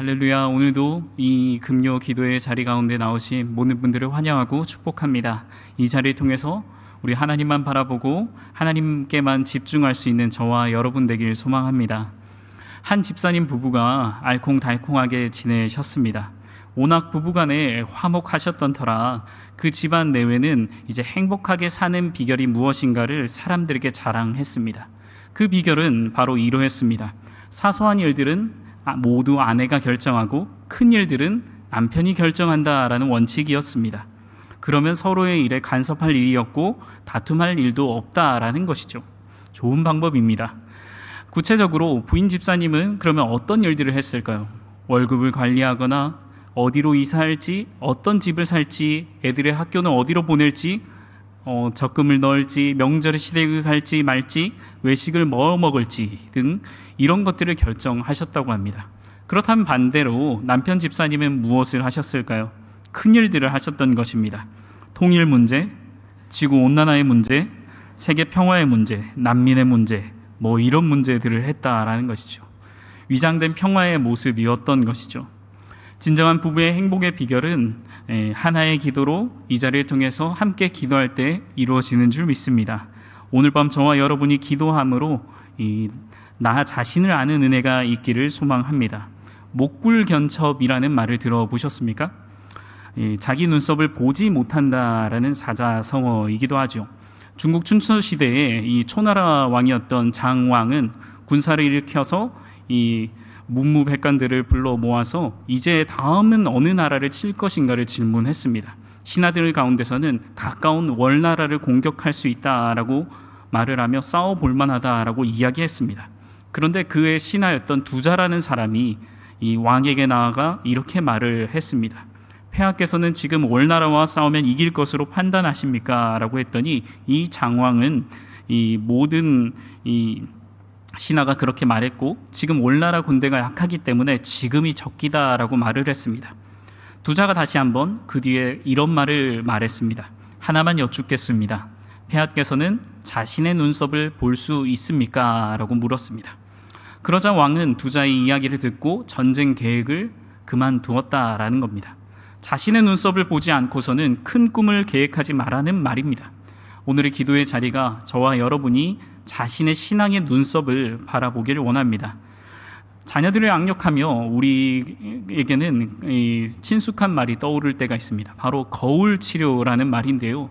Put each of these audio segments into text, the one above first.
할렐루야. 오늘도 이 금요 기도의 자리 가운데 나오신 모든 분들을 환영하고 축복합니다. 이 자리를 통해서 우리 하나님만 바라보고 하나님께만 집중할 수 있는 저와 여러분 되길 소망합니다. 한 집사님 부부가 알콩달콩하게 지내셨습니다. 워낙 부부간에 화목하셨던 터라 그 집안 내외는 이제 행복하게 사는 비결이 무엇인가를 사람들에게 자랑했습니다. 그 비결은 바로 이러했습니다. 사소한 일들은 모두 아내가 결정하고 큰 일들은 남편이 결정한다라는 원칙이었습니다. 그러면 서로의 일에 간섭할 일이었고 다툼할 일도 없다라는 것이죠. 좋은 방법입니다. 구체적으로 부인 집사님은 그러면 어떤 일들을 했을까요? 월급을 관리하거나 어디로 이사할지, 어떤 집을 살지, 애들의 학교는 어디로 보낼지, 적금을 넣을지, 명절에 시댁을 갈지 말지, 외식을 뭐 먹을지 등 이런 것들을 결정하셨다고 합니다. 그렇다면 반대로 남편 집사님은 무엇을 하셨을까요? 큰 일들을 하셨던 것입니다. 통일 문제, 지구온난화의 문제, 세계 평화의 문제, 난민의 문제, 이런 문제들을 했다라는 것이죠. 위장된 평화의 모습이었던 것이죠. 진정한 부부의 행복의 비결은 하나의 기도로 이 자리를 통해서 함께 기도할 때 이루어지는 줄 믿습니다. 오늘 밤 저와 여러분이 기도함으로 나 자신을 아는 은혜가 있기를 소망합니다. 목굴견첩이라는 말을 들어보셨습니까? 자기 눈썹을 보지 못한다라는 사자성어이기도 하죠. 중국 춘추 시대에 이 초나라 왕이었던 장왕은 군사를 일으켜서 이 문무백관들을 불러 모아서 이제 다음은 어느 나라를 칠 것인가를 질문했습니다. 신하들 가운데서는 가까운 월나라를 공격할 수 있다라고 말을 하며 싸워볼 만하다라고 이야기했습니다. 그런데 그의 신하였던 두자라는 사람이 이 왕에게 나아가 이렇게 말을 했습니다. 폐하께서는 지금 월나라와 싸우면 이길 것으로 판단하십니까? 라고 했더니 이 장왕은 이 모든 신하가 그렇게 말했고 지금 월나라 군대가 약하기 때문에 지금이 적기다라고 말을 했습니다. 두자가 다시 한번 그 뒤에 이런 말을 말했습니다. 하나만 여쭙겠습니다. 폐하께서는 자신의 눈썹을 볼 수 있습니까? 라고 물었습니다. 그러자 왕은 두자의 이야기를 듣고 전쟁 계획을 그만두었다라는 겁니다. 자신의 눈썹을 보지 않고서는 큰 꿈을 계획하지 말라는 말입니다. 오늘의 기도의 자리가 저와 여러분이 자신의 신앙의 눈썹을 바라보기를 원합니다. 자녀들을 양육하며 우리에게는 친숙한 말이 떠오를 때가 있습니다. 바로 거울 치료라는 말인데요.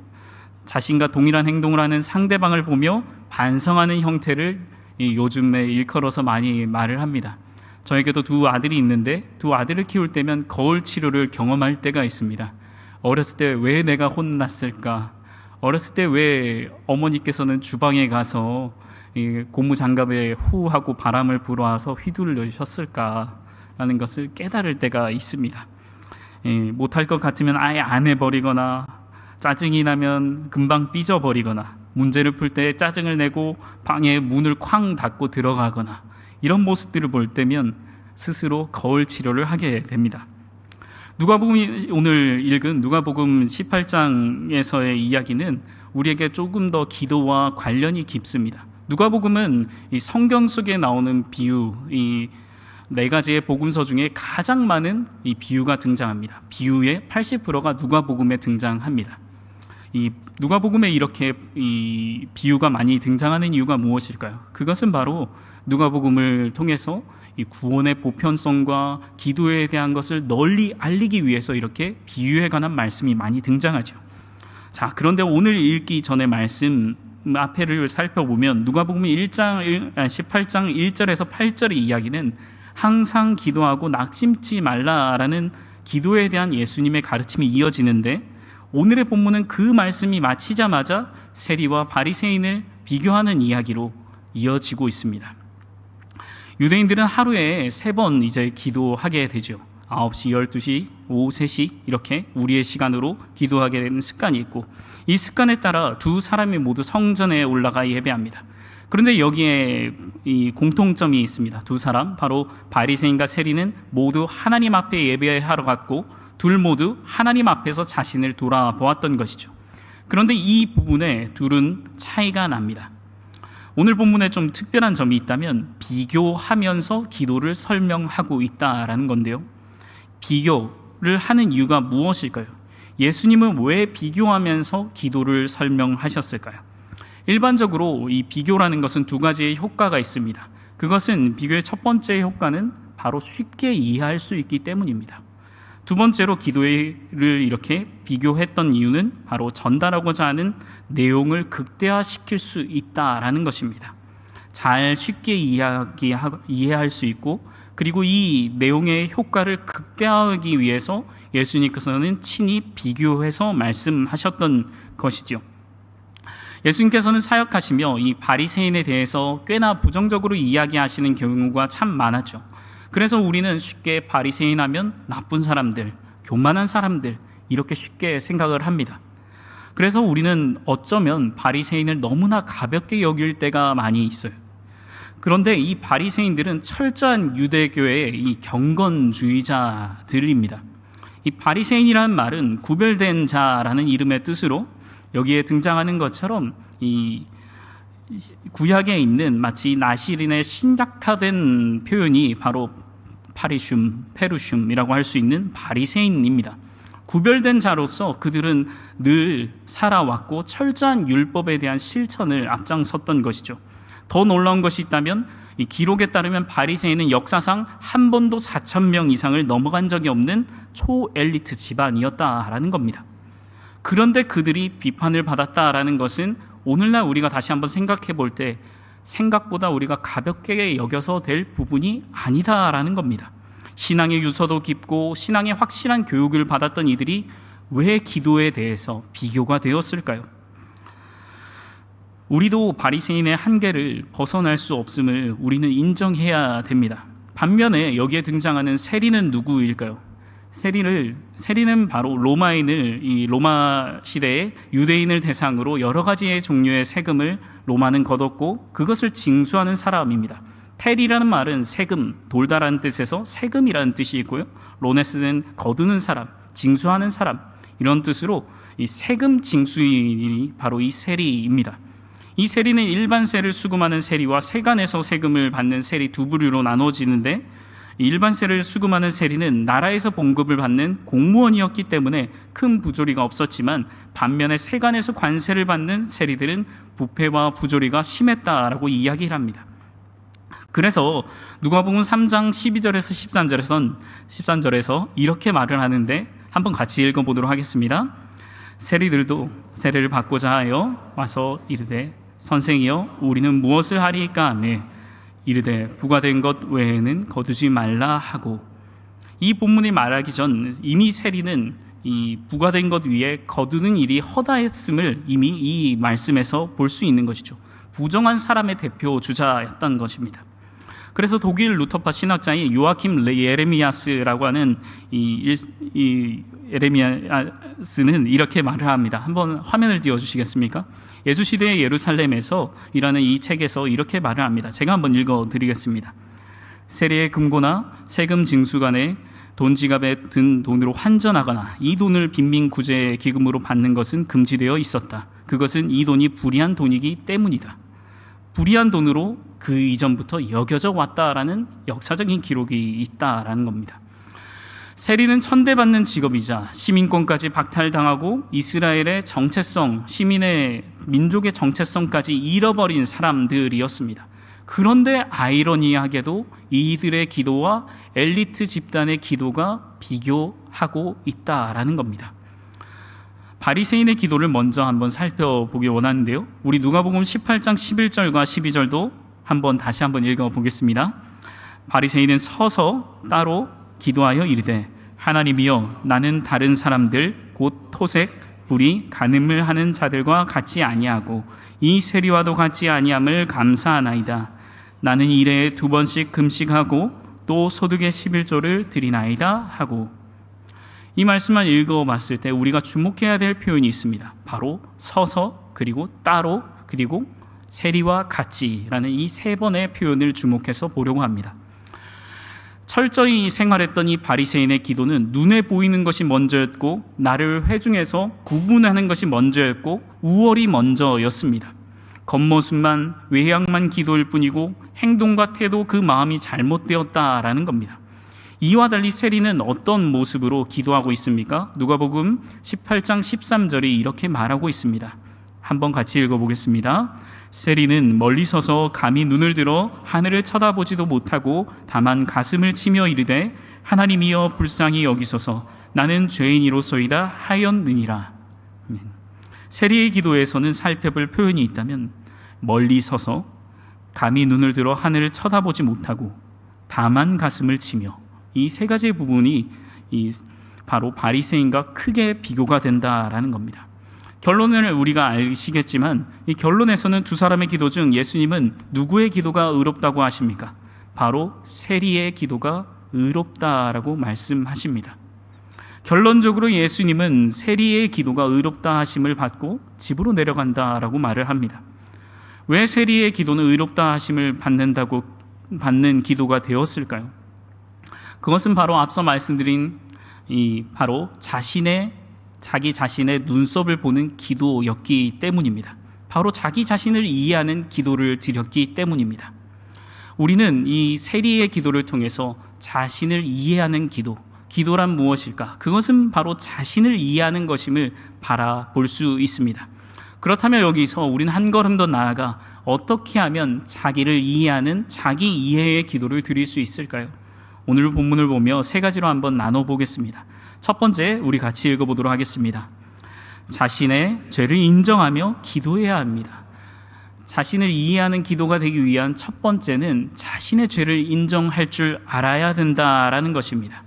자신과 동일한 행동을 하는 상대방을 보며 반성하는 형태를 요즘에 일컬어서 많이 말을 합니다. 저에게도 두 아들이 있는데 두 아들을 키울 때면 거울 치료를 경험할 때가 있습니다. 어렸을 때 왜 내가 혼났을까? 어렸을 때 왜 어머니께서는 주방에 가서 고무장갑에 후 하고 바람을 불어와서 휘둘르셨을까라는 것을 깨달을 때가 있습니다. 못할 것 같으면 아예 안 해버리거나 짜증이 나면 금방 삐져버리거나 문제를 풀 때 짜증을 내고 방에 문을 쾅 닫고 들어가거나 이런 모습들을 볼 때면 스스로 거울 치료를 하게 됩니다. 누가복음 오늘 읽은 누가복음 18장에서의 이야기는 우리에게 조금 더 기도와 관련이 깊습니다. 누가복음은 이 성경 속에 나오는 비유, 이 네 가지의 복음서 중에 가장 많은 이 비유가 등장합니다. 비유의 80%가 누가복음에 등장합니다. 이 누가복음에 이렇게 이 비유가 많이 등장하는 이유가 무엇일까요? 그것은 바로 누가복음을 통해서 이 구원의 보편성과 기도에 대한 것을 널리 알리기 위해서 이렇게 비유에 관한 말씀이 많이 등장하죠. 자, 그런데 오늘 읽기 전에 말씀 앞에를 살펴보면 누가복음 18장 1절에서 8절의 이야기는 항상 기도하고 낙심치 말라라는 기도에 대한 예수님의 가르침이 이어지는데 오늘의 본문은 그 말씀이 마치자마자 세리와 바리새인을 비교하는 이야기로 이어지고 있습니다. 유대인들은 하루에 3번 이제 기도하게 되죠. 9시, 12시, 오후 3시 이렇게 우리의 시간으로 기도하게 되는 습관이 있고 이 습관에 따라 두 사람이 모두 성전에 올라가 예배합니다. 그런데 여기에 이 공통점이 있습니다. 두 사람, 바로 바리새인과 세리는 모두 하나님 앞에 예배하러 갔고 둘 모두 하나님 앞에서 자신을 돌아보았던 것이죠. 그런데 이 부분에 둘은 차이가 납니다. 오늘 본문에 좀 특별한 점이 있다면 비교하면서 기도를 설명하고 있다라는 건데요. 비교를 하는 이유가 무엇일까요? 예수님은 왜 비교하면서 기도를 설명하셨을까요? 일반적으로 이 비교라는 것은 두 가지의 효과가 있습니다. 그것은 비교의 첫 번째 효과는 바로 쉽게 이해할 수 있기 때문입니다. 두 번째로 기도를 이렇게 비교했던 이유는 바로 전달하고자 하는 내용을 극대화시킬 수 있다라는 것입니다. 잘 쉽게 이해할 수 있고, 그리고 이 내용의 효과를 극대화하기 위해서 예수님께서는 친히 비교해서 말씀하셨던 것이죠. 예수님께서는 사역하시며 이 바리새인에 대해서 꽤나 부정적으로 이야기하시는 경우가 참 많았죠. 그래서 우리는 쉽게 바리새인 하면 나쁜 사람들, 교만한 사람들 이렇게 쉽게 생각을 합니다. 그래서 우리는 어쩌면 바리새인을 너무나 가볍게 여길 때가 많이 있어요. 그런데 이 바리새인들은 철저한 유대교의 이 경건주의자들입니다. 이 바리새인이라는 말은 구별된 자라는 이름의 뜻으로 여기에 등장하는 것처럼 이 구약에 있는 마치 나시린의 신약화된 표현이 바로 페루슘이라고 할 수 있는 바리새인입니다. 구별된 자로서 그들은 늘 살아왔고 철저한 율법에 대한 실천을 앞장섰던 것이죠. 더 놀라운 것이 있다면 이 기록에 따르면 바리새인은 역사상 한 번도 4,000명 이상을 넘어간 적이 없는 초엘리트 집안이었다라는 겁니다. 그런데 그들이 비판을 받았다라는 것은 오늘날 우리가 다시 한번 생각해 볼 때 생각보다 우리가 가볍게 여겨서 될 부분이 아니다라는 겁니다. 신앙의 유서도 깊고 신앙의 확실한 교육을 받았던 이들이 왜 기도에 대해서 비교가 되었을까요? 우리도 바리새인의 한계를 벗어날 수 없음을 우리는 인정해야 됩니다. 반면에 여기에 등장하는 세리는 누구일까요? 세리는 바로 이 로마 시대의 유대인을 대상으로 여러 가지의 종류의 세금을 로마는 걷었고 그것을 징수하는 사람입니다. 테리라는 말은 세금, 돌다라는 뜻에서 세금이라는 뜻이 있고요. 로네스는 거두는 사람, 징수하는 사람 이런 뜻으로 이 세금 징수인이 바로 이 세리입니다. 이 세리는 일반 세를 수금하는 세리와 세간에서 세금을 받는 세리 두 부류로 나눠지는데 일반 세를 수금하는 세리는 나라에서 봉급을 받는 공무원이었기 때문에 큰 부조리가 없었지만 반면에 세간에서 관세를 받는 세리들은 부패와 부조리가 심했다라고 이야기를 합니다. 그래서 누가복음 3장 12절에서 13절에서 이렇게 말을 하는데 한번 같이 읽어보도록 하겠습니다. 세리들도 세례를 받고자 하여 와서 이르되 선생이여 우리는 무엇을 하리이까 하매 이르되 부과된 것 외에는 거두지 말라 하고. 이 본문이 말하기 전 이미 세리는 이 부과된 것 위에 거두는 일이 허다했음을 이미 이 말씀에서 볼 수 있는 것이죠. 부정한 사람의 대표 주자였던 것입니다. 그래서 독일 루터파 신학자인 요아킴 예레미야스라고 하는 이 예레미야스는 이렇게 말을 합니다. 한번 화면을 띄워주시겠습니까? 예수 시대의 예루살렘에서 이라는 이 책에서 이렇게 말을 합니다. 제가 한번 읽어드리겠습니다. 세리의 금고나 세금 징수간에 돈 지갑에 든 돈으로 환전하거나 이 돈을 빈민구제 기금으로 받는 것은 금지되어 있었다. 그것은 이 돈이 불의한 돈이기 때문이다. 불의한 돈으로 그 이전부터 여겨져 왔다라는 역사적인 기록이 있다라는 겁니다. 세리는 천대받는 직업이자 시민권까지 박탈당하고 이스라엘의 정체성, 민족의 정체성까지 잃어버린 사람들이었습니다. 그런데 아이러니하게도 이들의 기도와 엘리트 집단의 기도가 비교하고 있다라는 겁니다. 바리새인의 기도를 먼저 한번 살펴보기 원하는데요. 우리 누가복음 18장 11절과 12절도 다시 한번 읽어보겠습니다. 바리새인은 서서 따로 기도하여 이르되 하나님이여 나는 다른 사람들 곧 토색, 불의, 간음을 하는 자들과 같지 아니하고 이 세리와도 같지 아니함을 감사하나이다. 나는 일에 2번씩 금식하고 또 소득의 11조를 드리나이다 하고. 이 말씀만 읽어봤을 때 우리가 주목해야 될 표현이 있습니다. 바로 서서, 그리고 따로, 그리고 세리와 같이라는 이 3번의 표현을 주목해서 보려고 합니다. 철저히 생활했던 이 바리새인의 기도는 눈에 보이는 것이 먼저였고 나를 회중에서 구분하는 것이 먼저였고 우월이 먼저였습니다. 겉모습만 외양만 기도일 뿐이고 행동과 태도 그 마음이 잘못되었다라는 겁니다. 이와 달리 세리는 어떤 모습으로 기도하고 있습니까? 누가복음 18장 13절이 이렇게 말하고 있습니다. 한번 같이 읽어보겠습니다. 세리는 멀리 서서 감히 눈을 들어 하늘을 쳐다보지도 못하고 다만 가슴을 치며 이르되 하나님이여 불쌍히 여기소서 나는 죄인이로소이다 하였느니라. 세리의 기도에서는 살펴볼 표현이 있다면 멀리 서서 감히 눈을 들어 하늘을 쳐다보지 못하고 다만 가슴을 치며, 이 세 가지 부분이 바로 바리새인과 크게 비교가 된다라는 겁니다. 결론을 우리가 아시겠지만 이 결론에서는 두 사람의 기도 중 예수님은 누구의 기도가 의롭다고 하십니까? 바로 세리의 기도가 의롭다라고 말씀하십니다. 결론적으로 예수님은 세리의 기도가 의롭다 하심을 받고 집으로 내려간다라고 말을 합니다. 왜 세리의 기도는 의롭다 하심을 받는 기도가 되었을까요? 그것은 바로 앞서 말씀드린 바로 자기 자신의 눈썹을 보는 기도였기 때문입니다. 바로 자기 자신을 이해하는 기도를 드렸기 때문입니다. 우리는 이 세리의 기도를 통해서 자신을 이해하는 기도란 무엇일까? 그것은 바로 자신을 이해하는 것임을 바라볼 수 있습니다. 그렇다면 여기서 우리는 한 걸음 더 나아가 어떻게 하면 자기를 이해하는 자기 이해의 기도를 드릴 수 있을까요? 오늘 본문을 보며 세 가지로 한번 나눠보겠습니다. 첫 번째, 우리 같이 읽어보도록 하겠습니다. 자신의 죄를 인정하며 기도해야 합니다. 자신을 이해하는 기도가 되기 위한 첫 번째는 자신의 죄를 인정할 줄 알아야 된다라는 것입니다.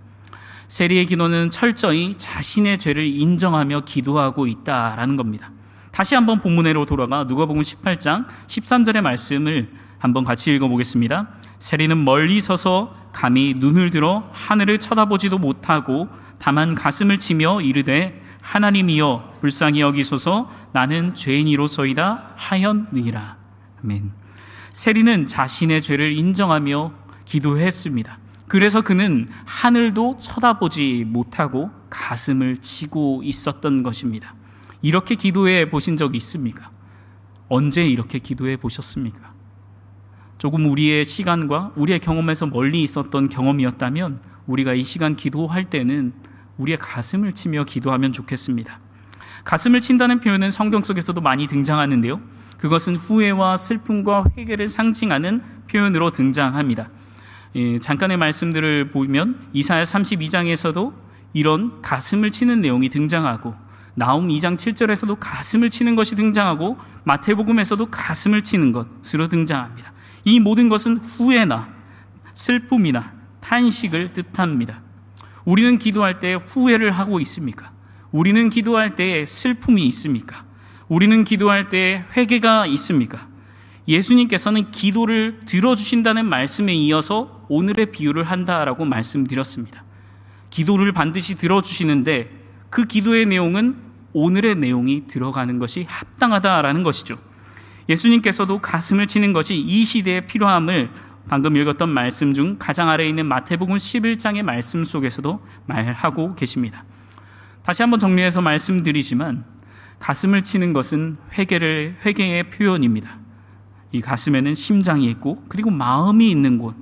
세리의 기도는 철저히 자신의 죄를 인정하며 기도하고 있다라는 겁니다. 다시 한번 본문으로 돌아가 누가복음 18장 13절의 말씀을 한번 같이 읽어보겠습니다. 세리는 멀리 서서 감히 눈을 들어 하늘을 쳐다보지도 못하고 다만 가슴을 치며 이르되 하나님이여 불쌍히 여기소서 나는 죄인이로소이다 하였느니라. 아멘. 세리는 자신의 죄를 인정하며 기도했습니다. 그래서 그는 하늘도 쳐다보지 못하고 가슴을 치고 있었던 것입니다. 이렇게 기도해 보신 적이 있습니까? 언제 이렇게 기도해 보셨습니까? 조금 우리의 시간과 우리의 경험에서 멀리 있었던 경험이었다면 우리가 이 시간 기도할 때는 우리의 가슴을 치며 기도하면 좋겠습니다. 가슴을 친다는 표현은 성경 속에서도 많이 등장하는데요. 그것은 후회와 슬픔과 회개를 상징하는 표현으로 등장합니다. 잠깐의 말씀들을 보면 이사야 32장에서도 이런 가슴을 치는 내용이 등장하고 나홈 2장 7절에서도 가슴을 치는 것이 등장하고 마태복음에서도 가슴을 치는 것으로 등장합니다. 이 모든 것은 후회나 슬픔이나 탄식을 뜻합니다. 우리는 기도할 때 후회를 하고 있습니까? 우리는 기도할 때 슬픔이 있습니까? 우리는 기도할 때 회개가 있습니까? 예수님께서는 기도를 들어주신다는 말씀에 이어서 오늘의 비유를 한다라고 말씀드렸습니다. 기도를 반드시 들어주시는데 그 기도의 내용은 오늘의 내용이 들어가는 것이 합당하다라는 것이죠. 예수님께서도 가슴을 치는 것이 이 시대에 필요함을 방금 읽었던 말씀 중 가장 아래에 있는 마태복음 11장의 말씀 속에서도 말하고 계십니다. 다시 한번 정리해서 말씀드리지만 가슴을 치는 것은 회개의 표현입니다. 이 가슴에는 심장이 있고 그리고 마음이 있는 곳,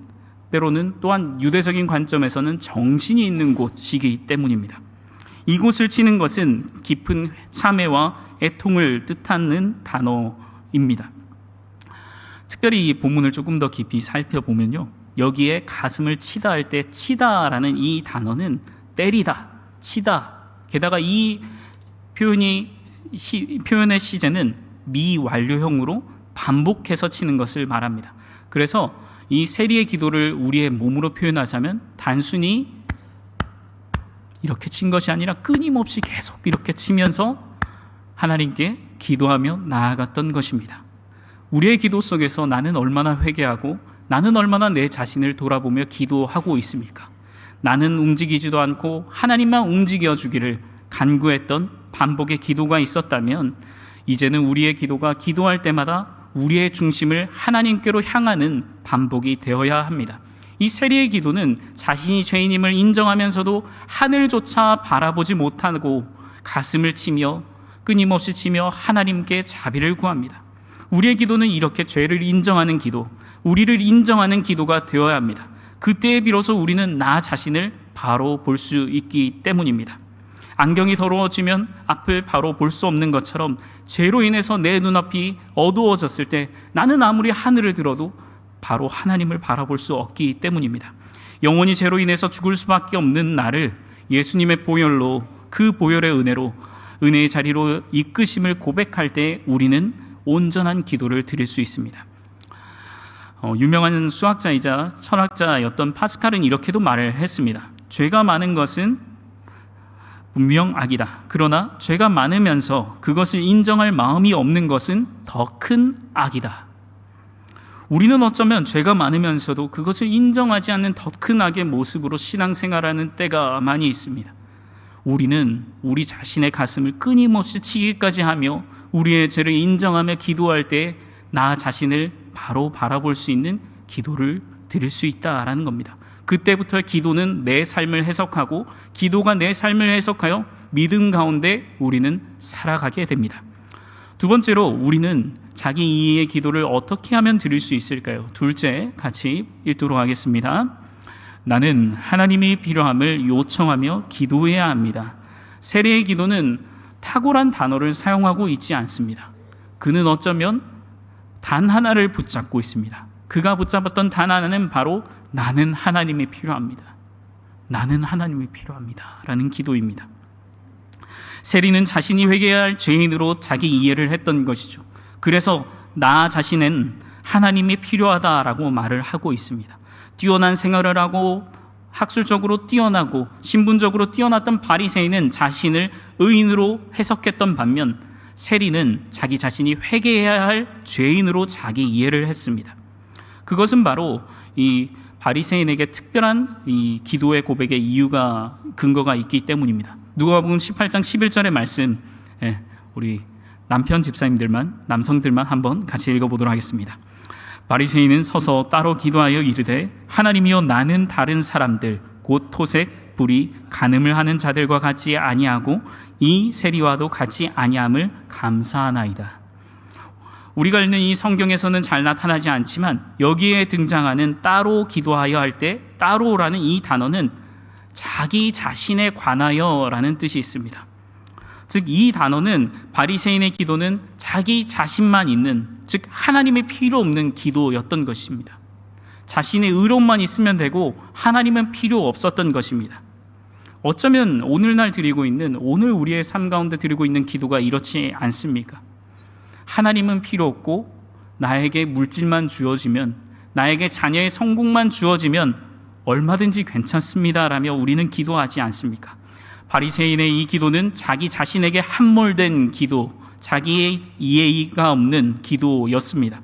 때로는 또한 유대적인 관점에서는 정신이 있는 곳이기 때문입니다. 이곳을 치는 것은 깊은 참회와 애통을 뜻하는 단어입니다. 특별히 이 본문을 조금 더 깊이 살펴보면요, 여기에 가슴을 치다 할 때 치다라는 이 단어는 때리다, 치다, 게다가 이 표현의 시제는 미완료형으로 반복해서 치는 것을 말합니다. 그래서 이 세리의 기도를 우리의 몸으로 표현하자면 단순히 이렇게 친 것이 아니라 끊임없이 계속 이렇게 치면서 하나님께 기도하며 나아갔던 것입니다. 우리의 기도 속에서 나는 얼마나 회개하고 나는 얼마나 내 자신을 돌아보며 기도하고 있습니까? 나는 움직이지도 않고 하나님만 움직여 주기를 간구했던 반복의 기도가 있었다면 이제는 우리의 기도가 기도할 때마다 우리의 중심을 하나님께로 향하는 반복이 되어야 합니다. 이 세리의 기도는 자신이 죄인임을 인정하면서도 하늘조차 바라보지 못하고 가슴을 치며 끊임없이 치며 하나님께 자비를 구합니다. 우리의 기도는 이렇게 죄를 인정하는 기도, 우리를 인정하는 기도가 되어야 합니다. 그때에 비로소 우리는 나 자신을 바로 볼 수 있기 때문입니다. 안경이 더러워지면 앞을 바로 볼 수 없는 것처럼 죄로 인해서 내 눈앞이 어두워졌을 때 나는 아무리 하늘을 들어도 바로 하나님을 바라볼 수 없기 때문입니다. 영원히 죄로 인해서 죽을 수밖에 없는 나를 예수님의 보혈로, 그 보혈의 은혜로, 은혜의 자리로 이끄심을 고백할 때 우리는 온전한 기도를 드릴 수 있습니다. 유명한 수학자이자 철학자였던 파스칼은 이렇게도 말을 했습니다. 죄가 많은 것은 분명 악이다. 그러나 죄가 많으면서 그것을 인정할 마음이 없는 것은 더 큰 악이다. 우리는 어쩌면 죄가 많으면서도 그것을 인정하지 않는 더 큰 악의 모습으로 신앙생활하는 때가 많이 있습니다. 우리는 우리 자신의 가슴을 끊임없이 치기까지 하며 우리의 죄를 인정하며 기도할 때 나 자신을 바로 바라볼 수 있는 기도를 드릴 수 있다라는 겁니다. 그때부터 기도는 내 삶을 해석하고 기도가 내 삶을 해석하여 믿음 가운데 우리는 살아가게 됩니다. 두 번째로 우리는 자기 이해의 기도를 어떻게 하면 드릴 수 있을까요? 둘째, 같이 읽도록 하겠습니다. 나는 하나님이 필요함을 요청하며 기도해야 합니다. 세례의 기도는 탁월한 단어를 사용하고 있지 않습니다. 그는 어쩌면 단 하나를 붙잡고 있습니다. 그가 붙잡았던 단 하나는 바로 나는 하나님이 필요합니다. 나는 하나님이 필요합니다. 라는 기도입니다. 세리는 자신이 회개해야 할 죄인으로 자기 이해를 했던 것이죠. 그래서 나 자신은 하나님이 필요하다라고 말을 하고 있습니다. 뛰어난 생활을 하고 학술적으로 뛰어나고 신분적으로 뛰어났던 바리새인은 자신을 의인으로 해석했던 반면 세리는 자기 자신이 회개해야 할 죄인으로 자기 이해를 했습니다. 그것은 바로 이 바리새인에게 특별한 이 기도의 고백의 이유가 근거가 있기 때문입니다. 누가복음 18장 11절의 말씀, 우리 남편 집사님들만, 남성들만 한번 같이 읽어보도록 하겠습니다. 바리새인은 서서 따로 기도하여 이르되 하나님이여 나는 다른 사람들 곧 토색, 불의, 간음을 하는 자들과 같이 아니하고 이 세리와도 같이 아니함을 감사하나이다. 우리가 읽는 이 성경에서는 잘 나타나지 않지만 여기에 등장하는 따로 기도하여 할 때 따로라는 이 단어는 자기 자신에 관하여라는 뜻이 있습니다. 즉 이 단어는 바리새인의 기도는 자기 자신만 있는, 즉 하나님의 필요 없는 기도였던 것입니다. 자신의 의로움만 있으면 되고 하나님은 필요 없었던 것입니다. 어쩌면 오늘날 드리고 있는, 오늘 우리의 삶 가운데 드리고 있는 기도가 이렇지 않습니까? 하나님은 필요 없고 나에게 물질만 주어지면, 나에게 자녀의 성공만 주어지면 얼마든지 괜찮습니다라며 우리는 기도하지 않습니까? 바리새인의 이 기도는 자기 자신에게 함몰된 기도, 자기의 이해가 없는 기도였습니다.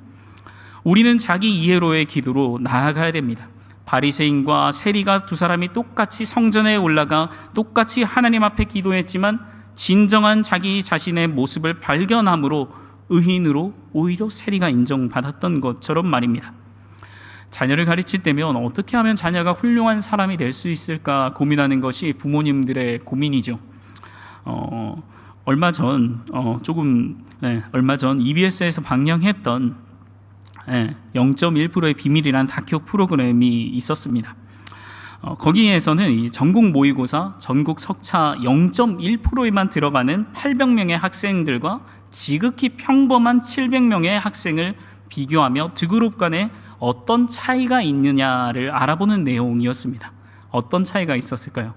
우리는 자기 이해로의 기도로 나아가야 됩니다. 바리새인과 세리가 두 사람이 똑같이 성전에 올라가 똑같이 하나님 앞에 기도했지만 진정한 자기 자신의 모습을 발견함으로 의인으로 오히려 세리가 인정받았던 것처럼 말입니다. 자녀를 가르칠 때면 어떻게 하면 자녀가 훌륭한 사람이 될 수 있을까 고민하는 것이 부모님들의 고민이죠. 얼마 전 EBS에서 방영했던 0.1%의 비밀이라는 다큐 프로그램이 있었습니다. 거기에서는 이 전국 모의고사, 전국 석차 0.1%에만 들어가는 800명의 학생들과 지극히 평범한 700명의 학생을 비교하며 두 그룹 간에 어떤 차이가 있느냐를 알아보는 내용이었습니다. 어떤 차이가 있었을까요?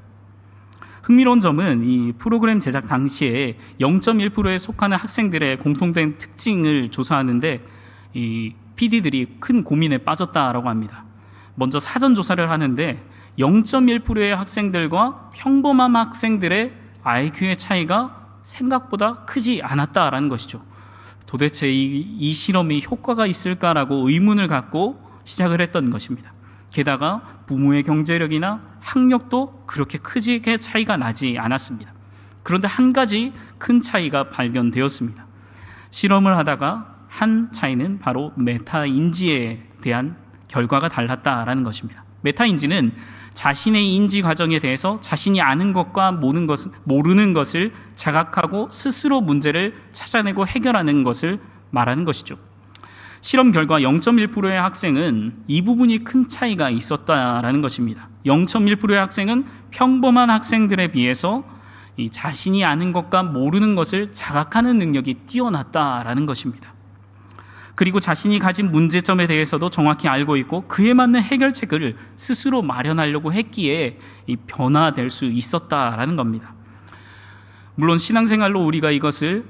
흥미로운 점은 이 프로그램 제작 당시에 0.1%에 속하는 학생들의 공통된 특징을 조사하는데 이 PD들이 큰 고민에 빠졌다라고 합니다. 먼저 사전 조사를 하는데 0.1%의 학생들과 평범한 학생들의 IQ의 차이가 생각보다 크지 않았다라는 것이죠. 도대체 이 실험이 효과가 있을까라고 의문을 갖고 시작을 했던 것입니다. 게다가 부모의 경제력이나 학력도 그렇게 크게 차이가 나지 않았습니다. 그런데 한 가지 큰 차이가 발견되었습니다. 실험을 하다가 한 차이는 바로 메타인지에 대한 결과가 달랐다라는 것입니다. 메타인지는 자신의 인지 과정에 대해서 자신이 아는 것과 모르는 것을 자각하고 스스로 문제를 찾아내고 해결하는 것을 말하는 것이죠. 실험 결과 0.1%의 학생은 이 부분이 큰 차이가 있었다라는 것입니다. 0.1%의 학생은 평범한 학생들에 비해서 이 자신이 아는 것과 모르는 것을 자각하는 능력이 뛰어났다라는 것입니다. 그리고 자신이 가진 문제점에 대해서도 정확히 알고 있고 그에 맞는 해결책을 스스로 마련하려고 했기에 이 변화될 수 있었다라는 겁니다. 물론 신앙생활로 우리가 이것을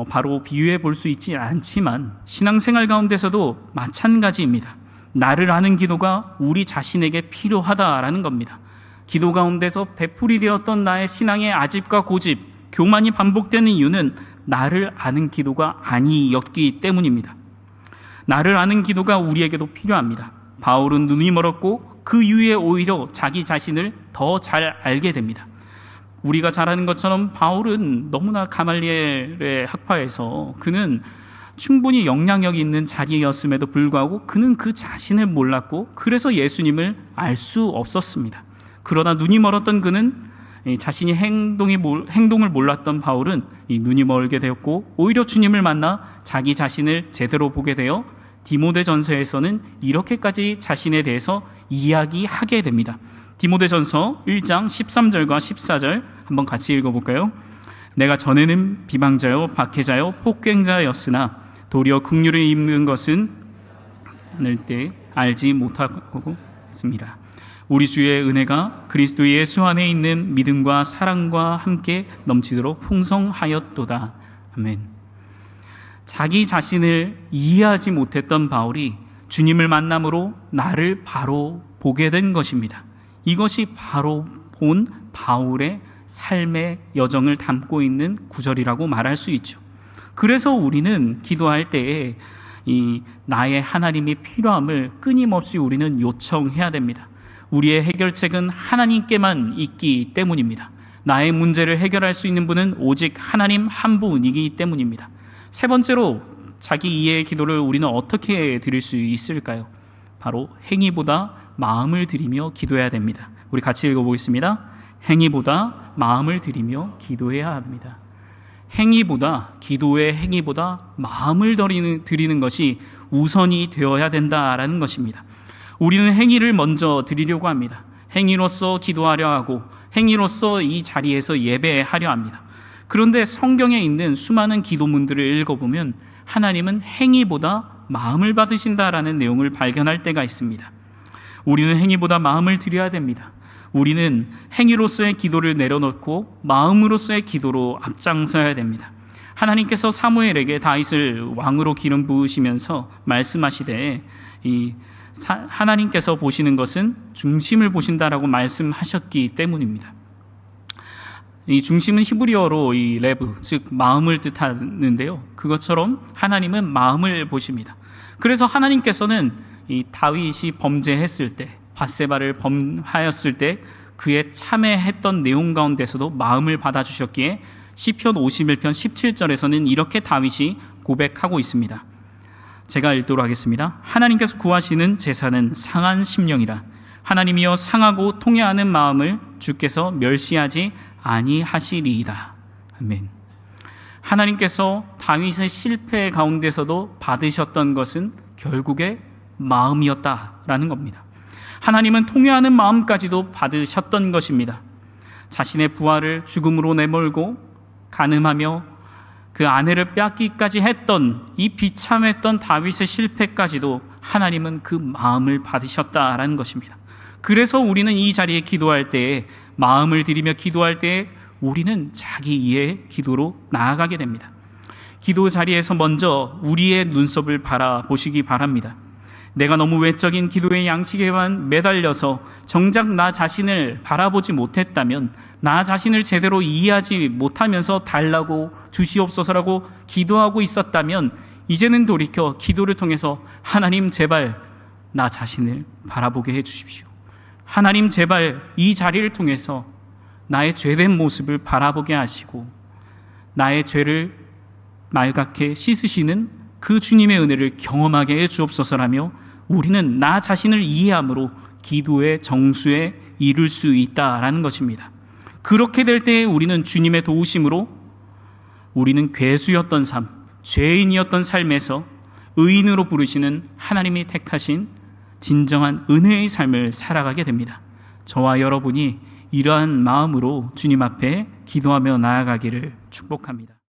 바로 비유해 볼 수 있지 않지만 신앙생활 가운데서도 마찬가지입니다. 나를 아는 기도가 우리 자신에게 필요하다라는 겁니다. 기도 가운데서 되풀이 되었던 나의 신앙의 아집과 고집, 교만이 반복되는 이유는 나를 아는 기도가 아니었기 때문입니다. 나를 아는 기도가 우리에게도 필요합니다. 바울은 눈이 멀었고 그 이후에 오히려 자기 자신을 더 잘 알게 됩니다. 우리가 잘 아는 것처럼 바울은 너무나 가말리엘의 학파에서 그는 충분히 영향력이 있는 자리였음에도 불구하고 그는 그 자신을 몰랐고 그래서 예수님을 알 수 없었습니다. 그러나 눈이 멀었던 그는 자신이 행동을 몰랐던 바울은 이 눈이 멀게 되었고 오히려 주님을 만나 자기 자신을 제대로 보게 되어 디모데전서에서는 이렇게까지 자신에 대해서 이야기하게 됩니다. 디모데전서 1장 13절과 14절 한번 같이 읽어볼까요? 내가 전에는 비방자요 박해자요 폭행자였으나 도리어 긍휼을 입는 것은 않을 때 알지 못하고 있습니다. 우리 주의 은혜가 그리스도 예수 안에 있는 믿음과 사랑과 함께 넘치도록 풍성하였도다. 아멘. 자기 자신을 이해하지 못했던 바울이 주님을 만남으로 나를 바로 보게 된 것입니다. 이것이 바로 본 바울의 삶의 여정을 담고 있는 구절이라고 말할 수 있죠. 그래서 우리는 기도할 때에 이 나의 하나님이 필요함을 끊임없이 우리는 요청해야 됩니다. 우리의 해결책은 하나님께만 있기 때문입니다. 나의 문제를 해결할 수 있는 분은 오직 하나님 한 분이기 때문입니다. 세 번째로 자기 이해의 기도를 우리는 어떻게 드릴 수 있을까요? 바로 행위보다 마음을 들이며 기도해야 됩니다. 우리 같이 읽어보겠습니다. 행위보다 마음을 들이며 기도해야 합니다. 기도의 행위보다 마음을 드리는 것이 우선이 되어야 된다라는 것입니다. 우리는 행위를 먼저 드리려고 합니다. 행위로서 기도하려 하고 행위로서 이 자리에서 예배하려 합니다. 그런데 성경에 있는 수많은 기도문들을 읽어보면 하나님은 행위보다 마음을 받으신다라는 내용을 발견할 때가 있습니다. 우리는 행위보다 마음을 드려야 됩니다. 우리는 행위로서의 기도를 내려놓고 마음으로서의 기도로 앞장서야 됩니다. 하나님께서 사무엘에게 다윗을 왕으로 기름 부으시면서 말씀하시되 하나님께서 보시는 것은 중심을 보신다라고 말씀하셨기 때문입니다. 이 중심은 히브리어로 이 레브, 즉 마음을 뜻하는데요. 그것처럼 하나님은 마음을 보십니다. 그래서 하나님께서는 이 다윗이 범죄했을 때, 밧세바를 범하였을 때 그의 참회했던 내용 가운데서도 마음을 받아주셨기에 시편 51편 17절에서는 이렇게 다윗이 고백하고 있습니다. 제가 읽도록 하겠습니다. 하나님께서 구하시는 제사는 상한 심령이라. 하나님이여 상하고 통회하는 마음을 주께서 멸시하지 아니하시리이다. 아멘. 하나님께서 다윗의 실패 가운데서도 받으셨던 것은 결국에 마음이었다라는 겁니다. 하나님은 통회하는 마음까지도 받으셨던 것입니다. 자신의 부하를 죽음으로 내몰고 간음하며 그 아내를 빼앗기까지 했던 이 비참했던 다윗의 실패까지도 하나님은 그 마음을 받으셨다라는 것입니다. 그래서 우리는 이 자리에 기도할 때에 마음을 들이며 기도할 때에 우리는 자기 이해의 기도로 나아가게 됩니다. 기도 자리에서 먼저 우리의 눈썹을 바라보시기 바랍니다. 내가 너무 외적인 기도의 양식에만 매달려서 정작 나 자신을 바라보지 못했다면, 나 자신을 제대로 이해하지 못하면서 달라고 주시옵소서라고 기도하고 있었다면, 이제는 돌이켜 기도를 통해서 하나님 제발 나 자신을 바라보게 해주십시오. 하나님 제발 이 자리를 통해서 나의 죄된 모습을 바라보게 하시고 나의 죄를 말갛게 씻으시는 그 주님의 은혜를 경험하게 해주옵소서라며 우리는 나 자신을 이해함으로 기도의 정수에 이룰 수 있다라는 것입니다. 그렇게 될 때 우리는 주님의 도우심으로 우리는 괴수였던 삶, 죄인이었던 삶에서 의인으로 부르시는 하나님이 택하신 진정한 은혜의 삶을 살아가게 됩니다. 저와 여러분이 이러한 마음으로 주님 앞에 기도하며 나아가기를 축복합니다.